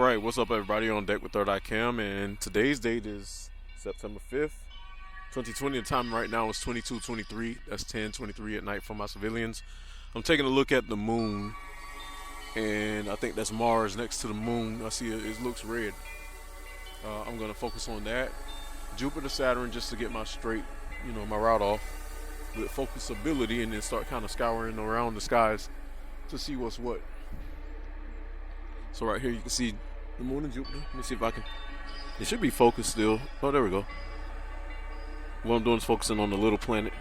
Alright, what's up everybody? On deck with Third Eye Cam, and today's date is September 5th, 2020. The time right now is 22:23. That's 10:23 at night for my civilians. I'm taking a look at the moon, and I think that's Mars next to the moon. I see it looks red. I'm going to focus on that. Jupiter, Saturn, just to get my my route off with focusability, and then start kind of scouring around the skies to see what's what. So right here you can see the moon and Jupiter. Let me see if I can. It should be focused still. Oh, there we go. What I'm doing is focusing on the little planet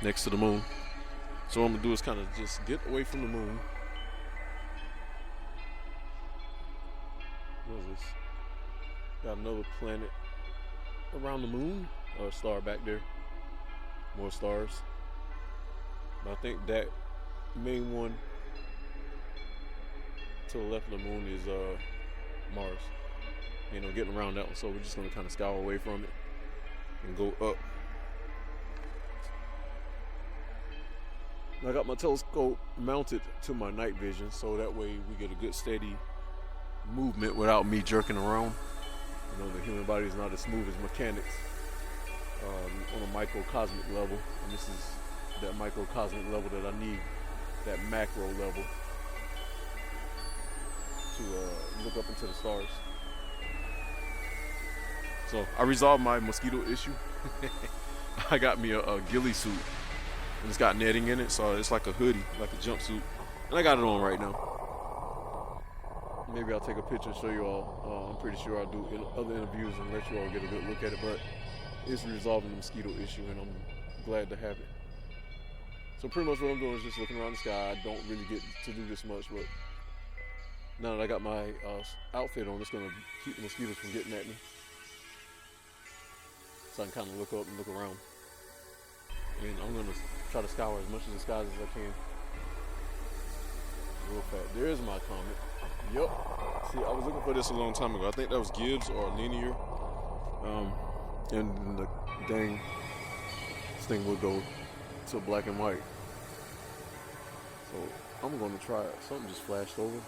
next to the moon. So what I'm gonna do is kind of just get away from the moon. What is this? Got another planet around the moon, or a star back there. More stars. But I think that main one to the left of the moon is Mars. Getting around that one. So we're just gonna kind of scour away from it and go up. I got my telescope mounted to my night vision, so that way we get a good steady movement without me jerking around. The human body is not as smooth as mechanics on a microcosmic level, and this is that microcosmic level that I need, that macro level, to look up into the stars. So I resolved my mosquito issue. I got me a ghillie suit, and it's got netting in it, so it's like a hoodie, like a jumpsuit, and I got it on right now. Maybe I'll take a picture and show you all. I'm pretty sure I'll do other interviews and let you all get a good look at it, but it's resolving the mosquito issue, and I'm glad to have it. So pretty much what I'm doing is just looking around the sky. I don't really get to do this much, but now that I got my outfit on, it's going to keep the mosquitoes from getting at me. So I can kind of look up and look around. And I'm going to try to scour as much of the skies as I can. Real fast. There is my comet. Yup. See, I was looking for this a long time ago. I think that was Gibbs or Linear. And the dang this thing would go to black and white. So I'm going to try it. Something just flashed over.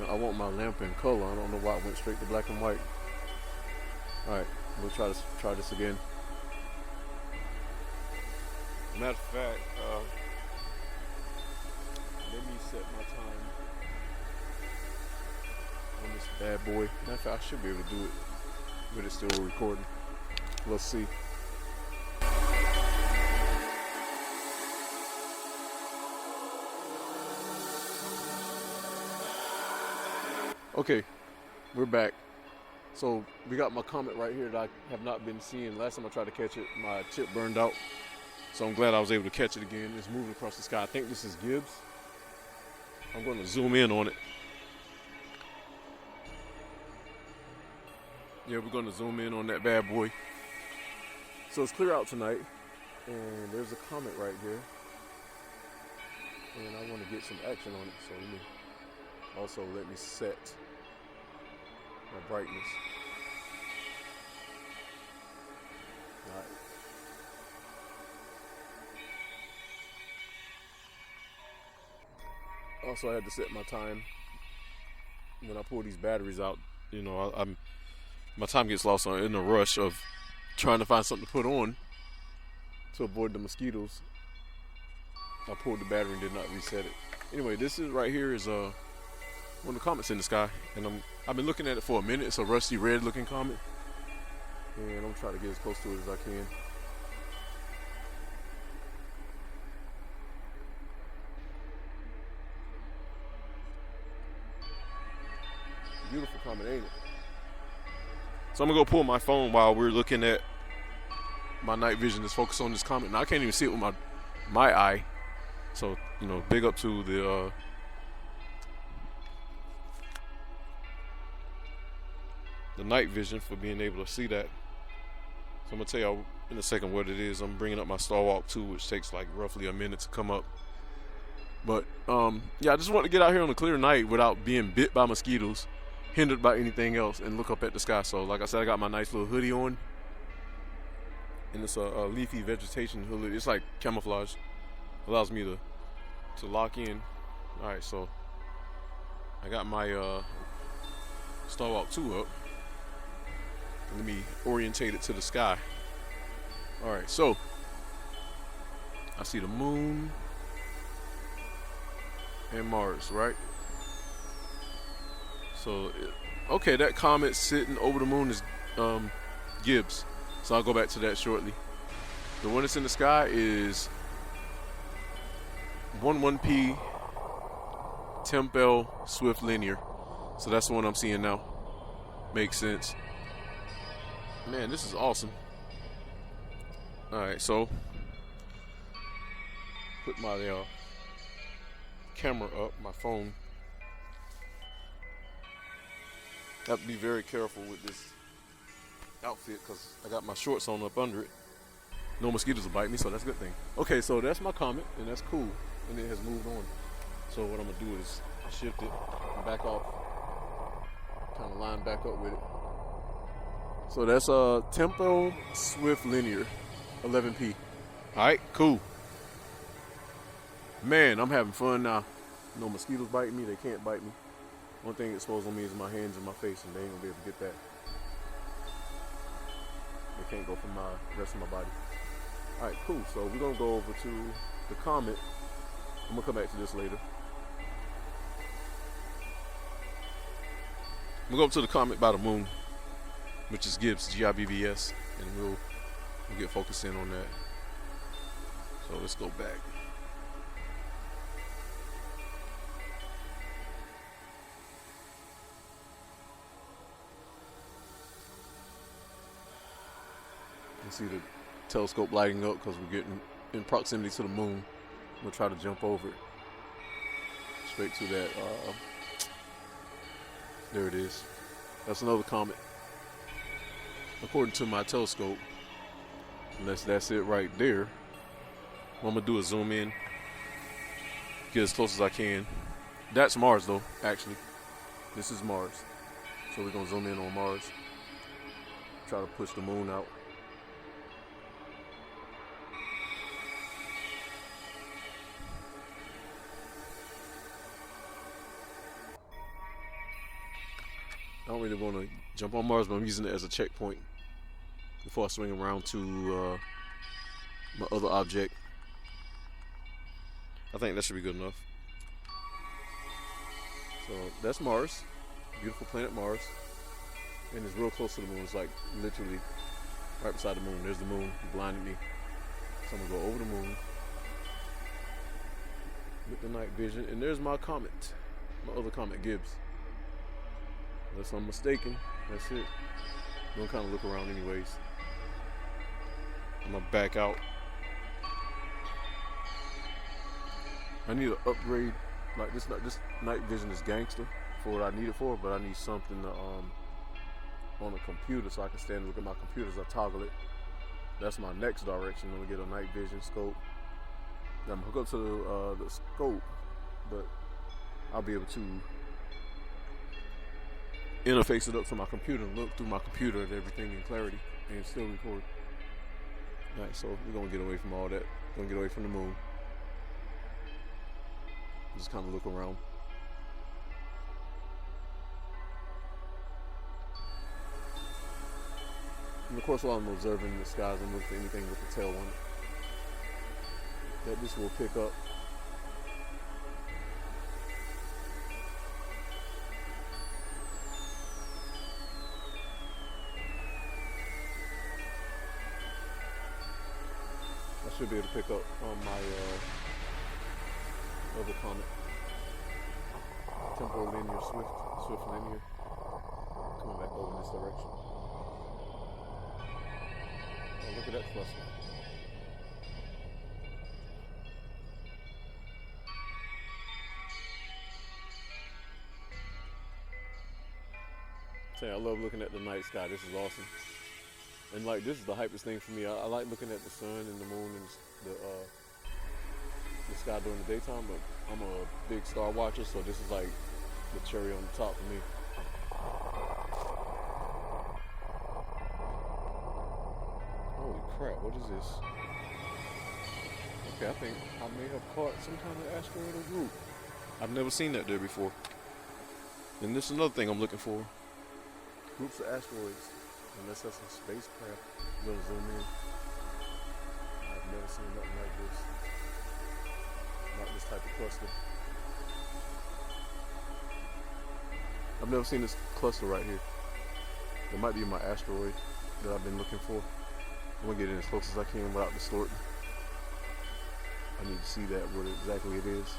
I want my lamp in color. I don't know why it went straight to black and white. Alright, we'll try this again. Matter of fact, let me set my time on this bad boy. Matter of fact, I should be able to do it, but it's still recording. Let's see. Okay, we're back. So we got my comet right here that I have not been seeing. Last time I tried to catch it, my chip burned out. So I'm glad I was able to catch it again. It's moving across the sky. I think this is Gibbs. I'm going to zoom in on it. Yeah, we're going to zoom in on that bad boy. So it's clear out tonight, and there's a comet right here. And I want to get some action on it. So let me set my brightness. All right. Also, I had to set my time when I pull these batteries out. My time gets lost in the rush of trying to find something to put on to avoid the mosquitoes. I pulled the battery and did not reset it. Anyway, this is right here is one of the comets in the sky, and I've been looking at it for a minute. It's a rusty red looking comet, and I'm trying to get as close to it as I can. Beautiful comet, ain't it? So I'm gonna go pull my phone while we're looking at my night vision is focused on this comet. Now I can't even see it with my eye. So big up to the night vision for being able to see that. So I'm gonna tell y'all in a second what it is. I'm bringing up my Star Walk 2, which takes like roughly a minute to come up. But yeah, I just want to get out here on a clear night without being bit by mosquitoes, hindered by anything else, and look up at the sky. So like I said, I got my nice little hoodie on. and it's a leafy vegetation. It's like camouflage. Allows me to lock in. All right, so I got my Starwalk 2 up. Let me orientate it to the sky. All right, so I see the moon and Mars, right? So, okay, that comet sitting over the moon is Gibbs. So I'll go back to that shortly. The one that's in the sky is 11P Comet Swift-Linear. So that's the one I'm seeing now. Makes sense. Man, this is awesome. Alright, so put my camera up, my phone. Have to be very careful with this outfit because I got my shorts on up under it. No mosquitoes will bite me, so that's a good thing. Okay, so that's my comet, and that's cool, and it has moved on. So what I'm gonna do is shift it back off, kind of line back up with it. So that's Comet Swift-Linear, 11P. All right, cool. Man, I'm having fun now. No mosquitoes biting me; they can't bite me. One thing exposed on me is my hands and my face, and they ain't gonna be able to get that. They can't go from my rest of my body. All right, cool. So we're gonna go over to the comet. I'm gonna come back to this later. I'm gonna go up to the comet by the moon, which is Gibbs, Gibbs, and we'll get focused in on that. So let's go back. You see the telescope lighting up because we're getting in proximity to the moon. We'll try to jump over it straight to that. There it is. That's another comet. According to my telescope, unless that's it right there. What I'm gonna do is zoom in, get as close as I can. That's Mars though, actually. This is Mars. So we're gonna zoom in on Mars. Try to push the moon out. I don't really want to jump on Mars, but I'm using it as a checkpoint before I swing around to my other object. I think that should be good enough. So that's Mars, beautiful planet Mars, and it's real close to the moon. It's like literally right beside the moon. There's the moon. You blinded me. So I'm gonna go over the moon with the night vision, and there's my comet, my other comet, Gibbs. Unless I'm mistaken, that's it. I'm gonna kind of look around anyways. I'm gonna back out. I need to upgrade. Like this night vision is gangster for what I need it for, but I need something to on a computer so I can stand and look at my computer as I toggle it. That's my next direction. I'm gonna get a night vision scope. Then I'm gonna hook up to the scope, but I'll be able to interface it up to my computer and look through my computer at everything in clarity and still record. Alright, so we're gonna get away from all that. We're gonna get away from the moon. Just kind of look around. And of course, while I'm observing the skies, I'm looking for anything with a tail on it that this will pick up. I should be able to pick up on my other comet, Comet Swift-Linear, coming back over in this direction. Oh, look at that cluster. I love looking at the night sky. This is awesome. And like, this is the hypest thing for me. I like looking at the sun and the moon and the sky during the daytime, but I'm a big star watcher, so this is like the cherry on the top for me. Holy crap, what is this? Okay, I think I may have caught some kind of asteroidal group. I've never seen that there before. And this is another thing I'm looking for. Groups of asteroids. Unless that's a spacecraft. I'm gonna zoom in. I've never seen nothing like this. Not this type of cluster. I've never seen this cluster right here. It might be my asteroid that I've been looking for. I'm gonna get in as close as I can without distorting. I need to see that, what exactly it is.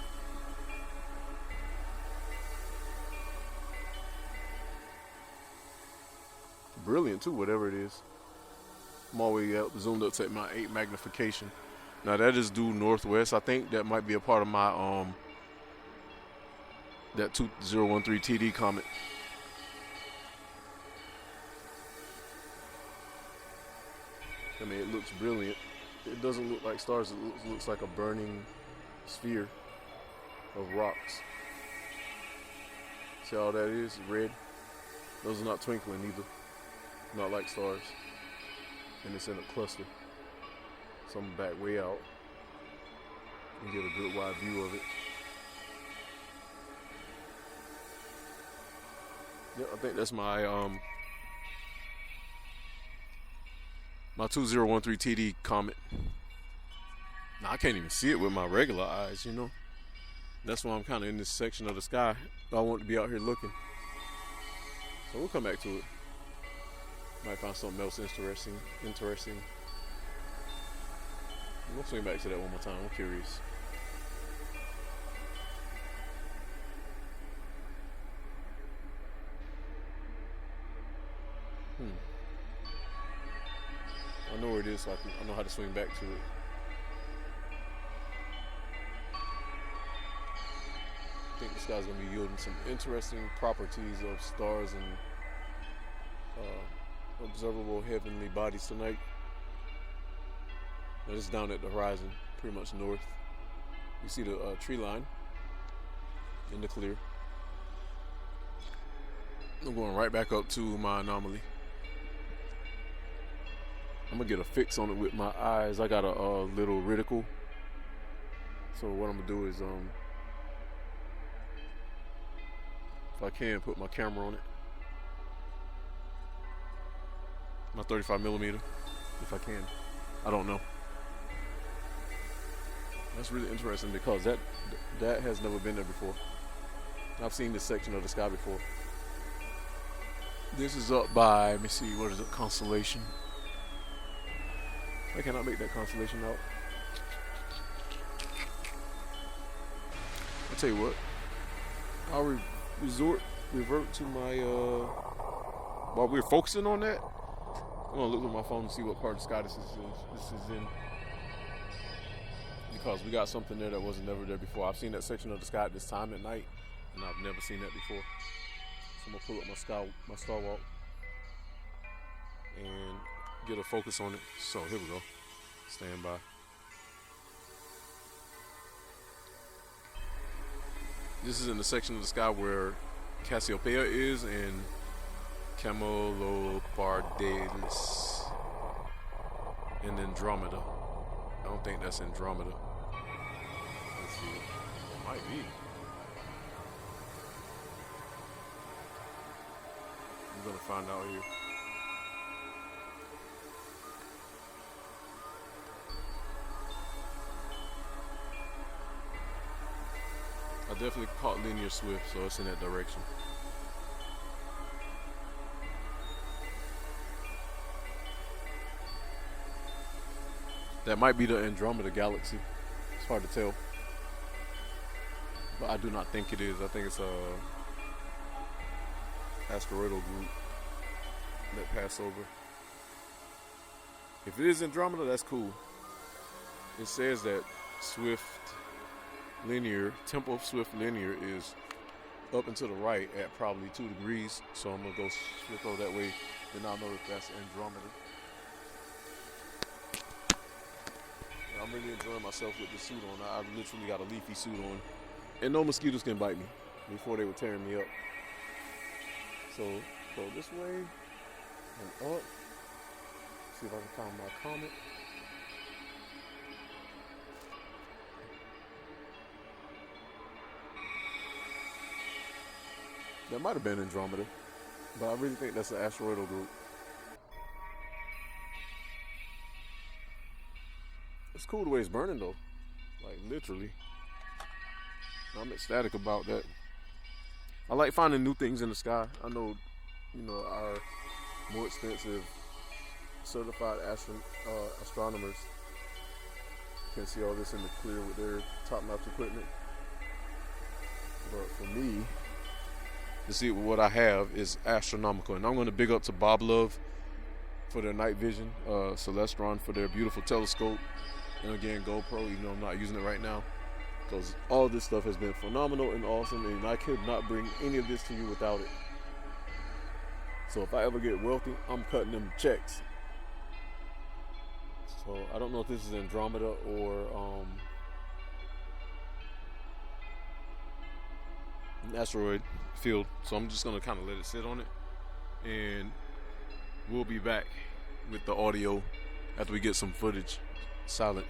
Brilliant too, whatever it is. I'm all the way up, zoomed up to my 8 magnification. Now that is due northwest. I think that might be a part of my that 2013 TD comet. I mean, it looks brilliant. It doesn't look like stars. It looks like a burning sphere of rocks. See all that is? Red. Those are not twinkling either. Not like stars. And it's in a cluster. So I'm back way out and get a good wide view of it. Yeah, I think that's my my 2013 TD comet. Now I can't even see it with my regular eyes, you know. That's why I'm kind of in this section of the sky. I want to be out here looking. So we'll come back to it. Might find something else interesting. We'll swing back to that one more time. I'm curious. I know where it is, so I know how to swing back to it. I think the sky's going to be yielding some interesting properties of stars and observable heavenly bodies tonight. Now, this is down at the horizon, pretty much north. You see the tree line in the clear. I'm going right back up to my anomaly. I'm gonna get a fix on it with my eyes. I got a little reticle. So what I'm gonna do is, if I can, put my camera on it. My 35mm, if I can. I don't know. That's really interesting because that has never been there before. I've seen this section of the sky before. This is up by, let me see, what is it, constellation. I cannot make that constellation out. I'll tell you what, I'll revert to my, while we're focusing on that, I'm gonna look at my phone and see what part of the sky this is in. Because we got something there that wasn't never there before. I've seen that section of the sky at this time at night, and I've never seen that before. So I'm gonna pull up my star walk, and get a focus on it. So here we go. Stand by. This is in the section of the sky where Cassiopeia is and Camelopardalis and Andromeda. I don't think that's Andromeda. Let's see. It might be. I'm gonna find out here. I definitely caught linear swift, so it's in that direction. That might be the Andromeda galaxy. It's hard to tell. But I do not think it is. I think it's a asteroidal group that pass over. If it is Andromeda, that's cool. It says that Swift-Linear, temple of Swift-Linear is up and to the right at probably 2 degrees. So I'm gonna go go that way, then I'll know if that's Andromeda. I'm really enjoying myself with this suit on. I literally got a leafy suit on. And no mosquitoes can bite me. Before they were tearing me up. So go this way and up. see if I can find my comet. That might have been Andromeda, but I really think that's an asteroidal group. It's cool the way it's burning though, like literally. I'm ecstatic about that. I like finding new things in the sky. I know, our more expensive certified astronomers can see all this in the clear with their top-notch equipment. But for me, to see what I have is astronomical. And I'm going to big up to Bob Love for their night vision, Celestron for their beautiful telescope, and again GoPro, even though I'm not using it right now, because all this stuff has been phenomenal and awesome, and I could not bring any of this to you without it. So if I ever get wealthy, I'm cutting them checks. So I don't know if this is Andromeda or an asteroid field, so I'm just gonna kind of let it sit on it, and we'll be back with the audio after we get some footage. Silent.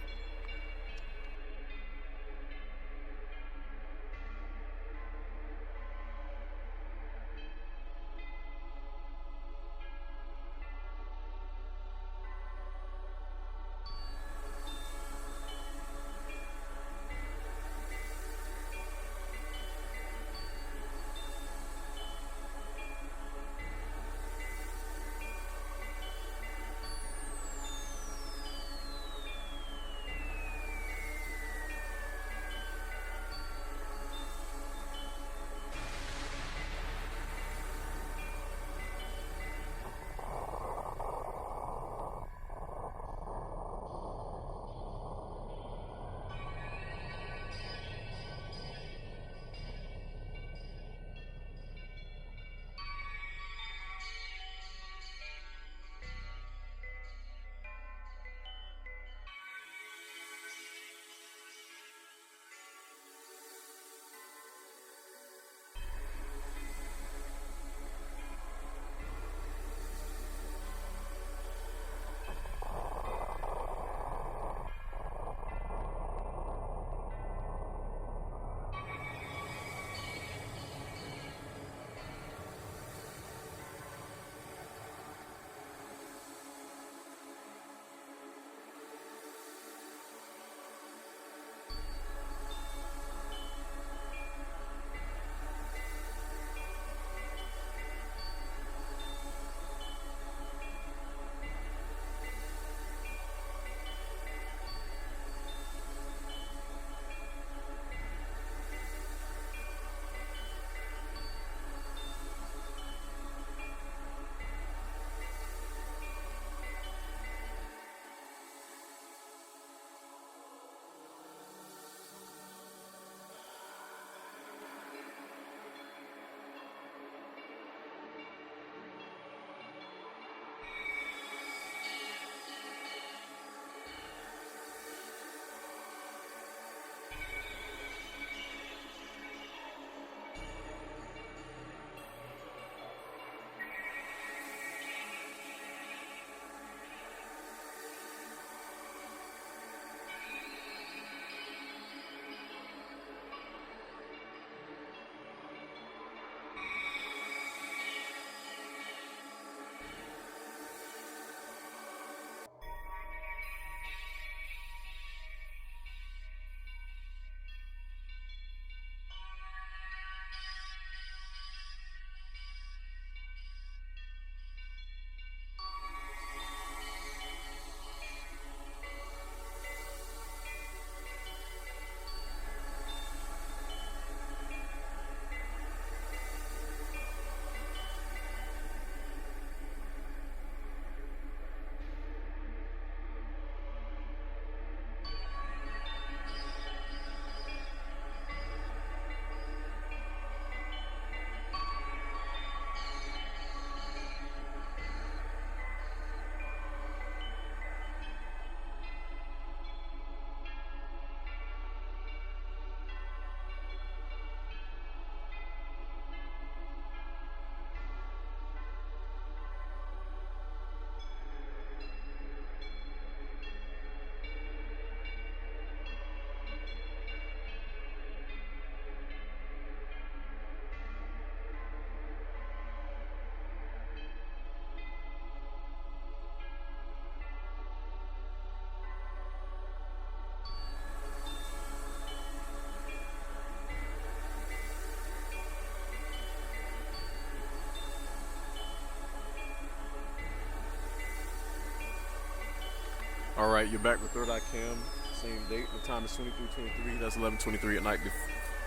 All right, you're back with Third Eye Cam. Same date. The time is 23:23. That's 11:23 at night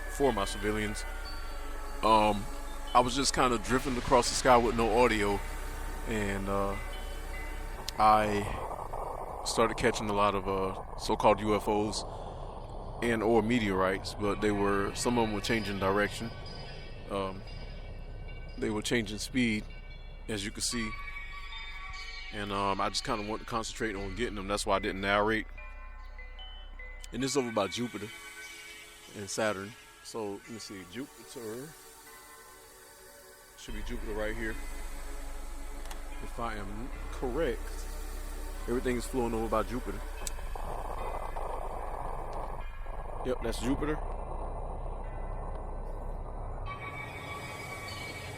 before my civilians. I was just kind of drifting across the sky with no audio, and I started catching a lot of so-called UFOs and/or meteorites, but some of them were changing direction. They were changing speed, as you can see, and I just kind of wanted to concentrate on getting them. That's why I didn't narrate. And this is over by Jupiter and Saturn. So let me see, Jupiter should be Jupiter right here. If I am correct, everything is flowing over by Jupiter. Yep, that's Jupiter.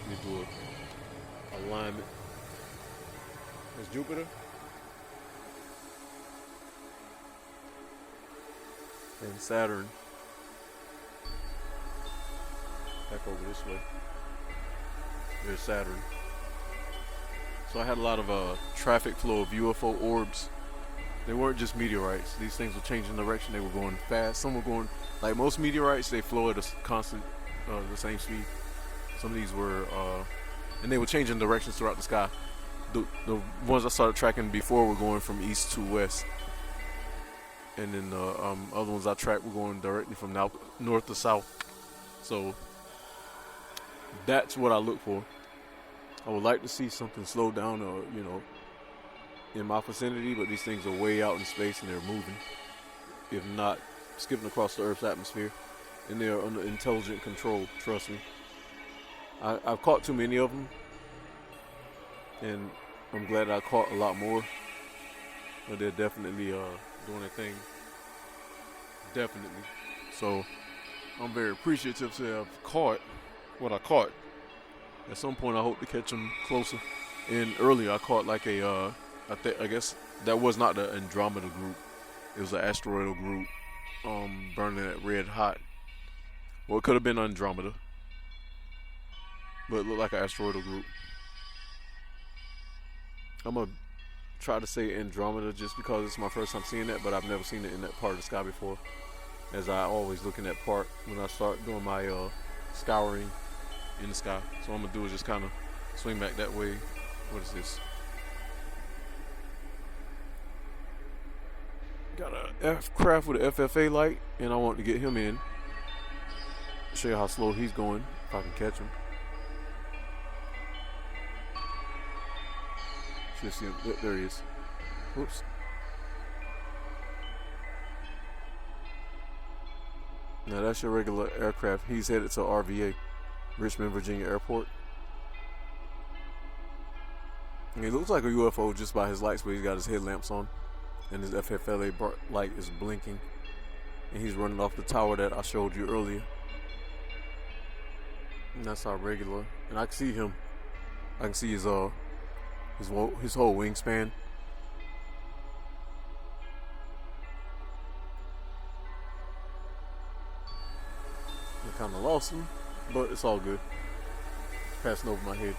Let me do a alignment. That's Jupiter. And Saturn. Back over this way. There's Saturn. So I had a lot of traffic flow of UFO orbs. They weren't just meteorites. These things were changing direction. They were going fast. Some were going, like most meteorites, they flow at a constant, the same speed. Some of these were, and they were changing directions throughout the sky. The ones I started tracking before were going from east to west. And then the other ones I tracked were going directly from north to south. So that's what I look for. I would like to see something slow down, or in my vicinity, but these things are way out in space and they're moving, if not skipping across the Earth's atmosphere, and they're under intelligent control. Trust me. I've caught too many of them, and I'm glad I caught a lot more. But they're definitely doing their thing. Definitely. So I'm very appreciative to have caught what I caught. At some point, I hope to catch them closer. And earlier, I caught like I guess that was not the Andromeda group. It was an asteroidal group, burning it red hot. Well, it could have been Andromeda, but it looked like an asteroidal group. I'm gonna try to say Andromeda just because it's my first time seeing that, but I've never seen it in that part of the sky before, as I always look in that part when I start doing my scouring in the sky. So what I'm gonna do is just kind of swing back that way. What is this? Got a aircraft with an FFA light, and I want to get him in. Show you how slow he's going, if I can catch him. Should see him. There he is. Whoops. Now that's your regular aircraft. He's headed to RVA, Richmond, Virginia Airport. And he looks like a UFO just by his lights, but he's got his headlamps on, and his FFLA light is blinking, and he's running off the tower that I showed you earlier. And that's our regular, and I can see him. I can see his whole wingspan. I kind of lost him, but it's all good. Passing over my head.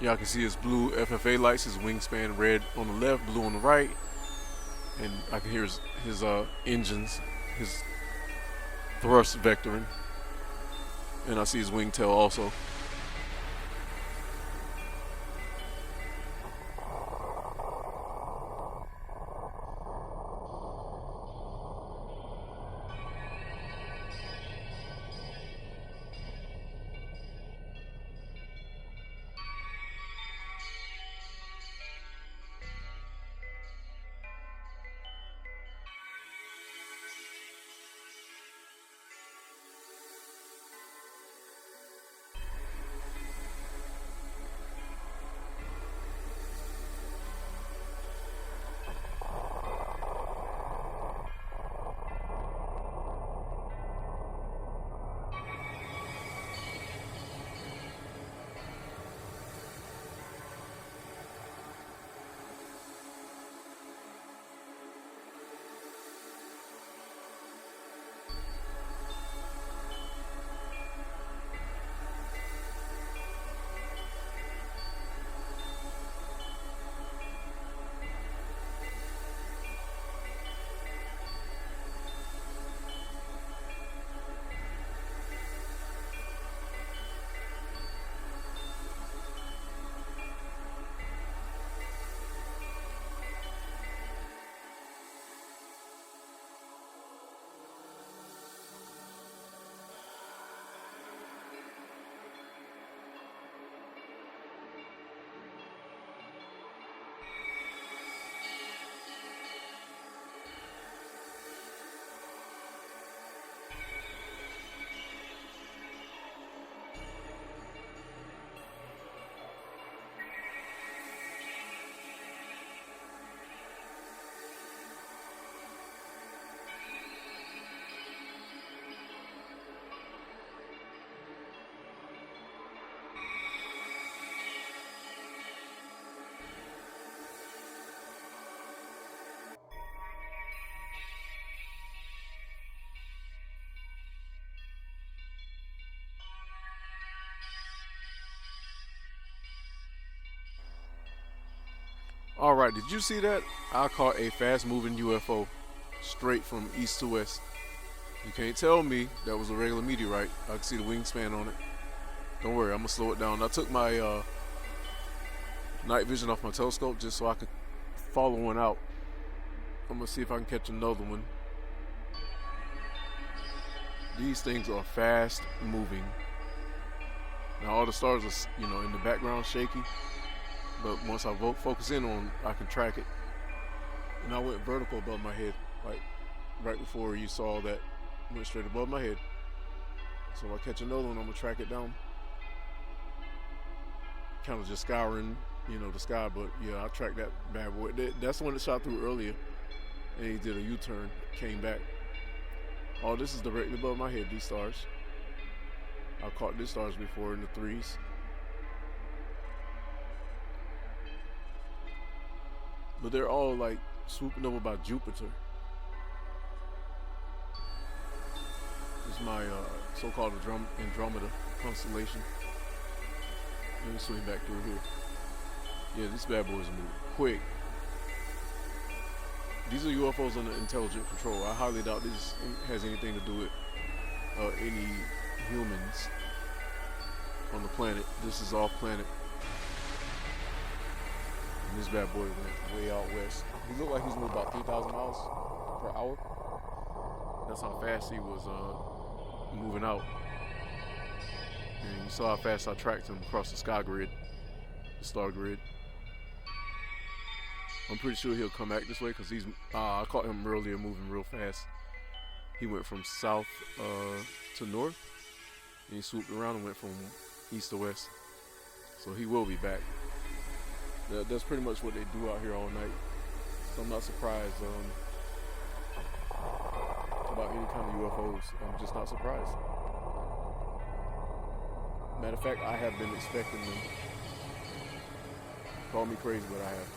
Yeah, I can see his blue FFA lights, his wingspan red on the left, blue on the right, and I can hear his engines, his thrust vectoring, and I see his wingtail also. All right, did you see that? I caught a fast-moving UFO straight from east to west. You can't tell me that was a regular meteorite. I can see the wingspan on it. Don't worry, I'm gonna slow it down. I took my night vision off my telescope just so I could follow one out. I'm gonna see if I can catch another one. These things are fast moving. Now all the stars are, in the background shaky, but once I focus in on, I can track it. And I went vertical above my head, like right before you saw that, went straight above my head. So if I catch another one, I'm gonna track it down. Kind of just scouring, the sky, but yeah, I tracked that bad boy. That's the one that shot through earlier, and he did a U-turn, came back. Oh, this is directly above my head, these stars. I've caught these stars before in the threes. But they're all like swooping over by Jupiter. This is my so-called Andromeda constellation. Let me swing back through here. Yeah, this bad boy is moving quick. These are UFOs under intelligent control. I highly doubt this has anything to do with any humans on the planet. This is off planet. And this bad boy went way out west. He looked like he was moving about 3,000 miles per hour. That's how fast he was moving out. And you saw how fast I tracked him across the sky grid, the star grid. I'm pretty sure he'll come back this way because I caught him earlier moving real fast. He went from south to north, and he swooped around and went from east to west. So he will be back. That's pretty much what they do out here all night. So I'm not surprised about any kind of UFOs. I'm just not surprised. Matter of fact, I have been expecting them. Call me crazy, but I have.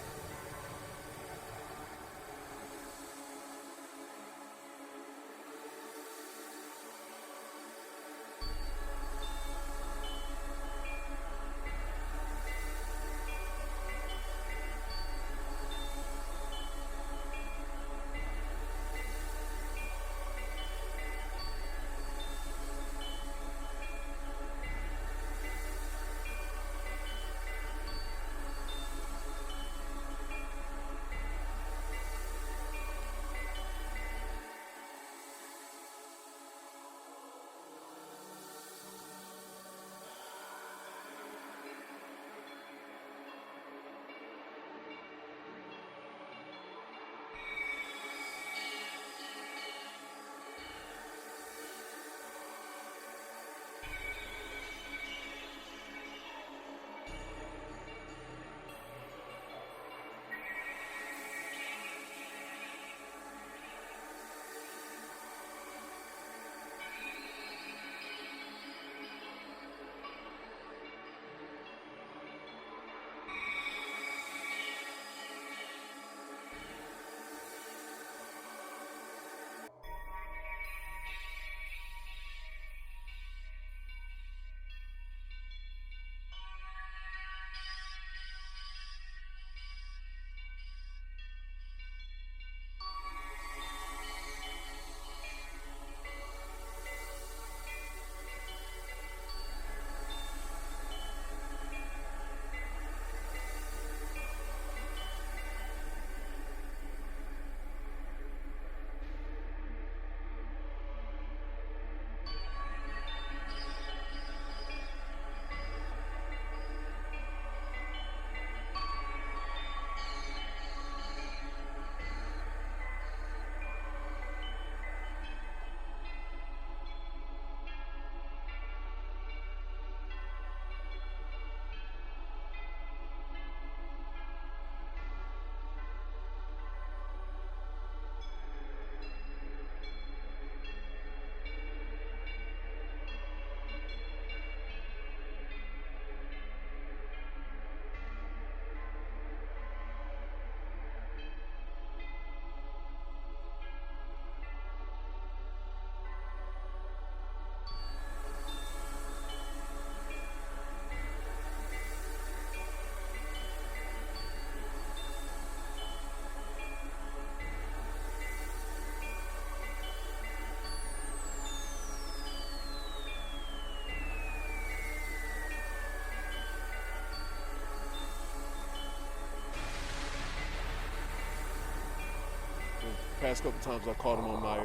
past couple times I caught them on my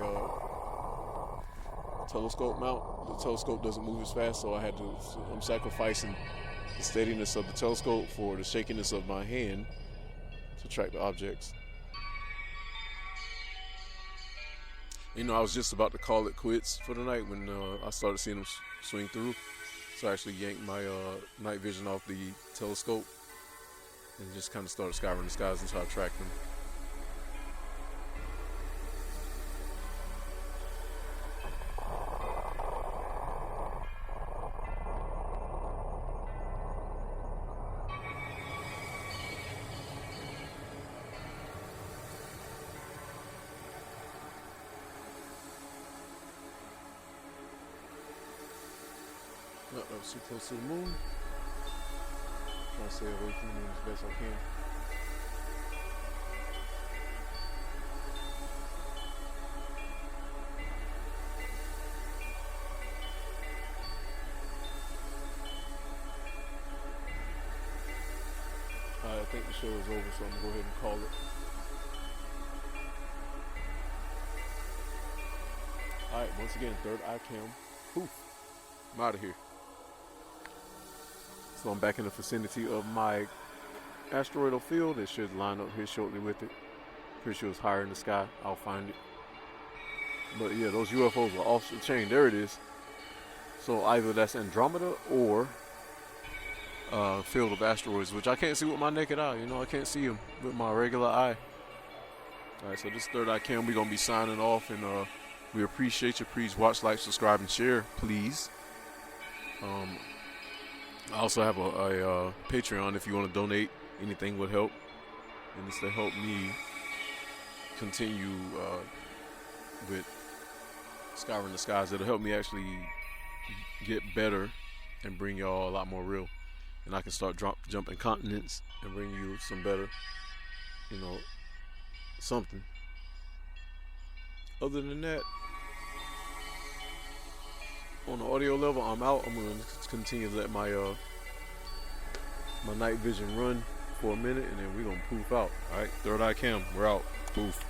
telescope mount. The telescope doesn't move as fast, so I'm sacrificing the steadiness of the telescope for the shakiness of my hand to track the objects. You know, I was just about to call it quits for the night when I started seeing them swing through. So I actually yanked my night vision off the telescope and just kind of started scouring the skies until I tracked them. No, that was too close to the moon. Trying to stay away from the moon as best I can. Alright, I think the show is over, so I'm gonna go ahead and call it. Alright, once again, third eye cam. Poof. I'm out of here. So I'm back in the vicinity of my asteroidal field. It should line up here shortly with it. Pretty sure it's higher in the sky. I'll find it. But yeah, those UFOs are off the chain. There it is. So either that's Andromeda or field of asteroids, which I can't see with my naked eye. You know, I can't see them with my regular eye. Alright, so this third eye cam, we're going to be signing off, and we appreciate you. Please watch, like, subscribe, and share, please. I also have a Patreon if you want to donate. Anything would help, and it's to help me continue with scouring the skies. It'll help me actually get better and bring y'all a lot more real, and I can start jumping continents and bring you some better, you know, something. Other than that, on the audio level, I'm out. I'm going to continue to let my my night vision run for a minute, and then we're going to poof out. Alright, third eye cam, we're out. Poof.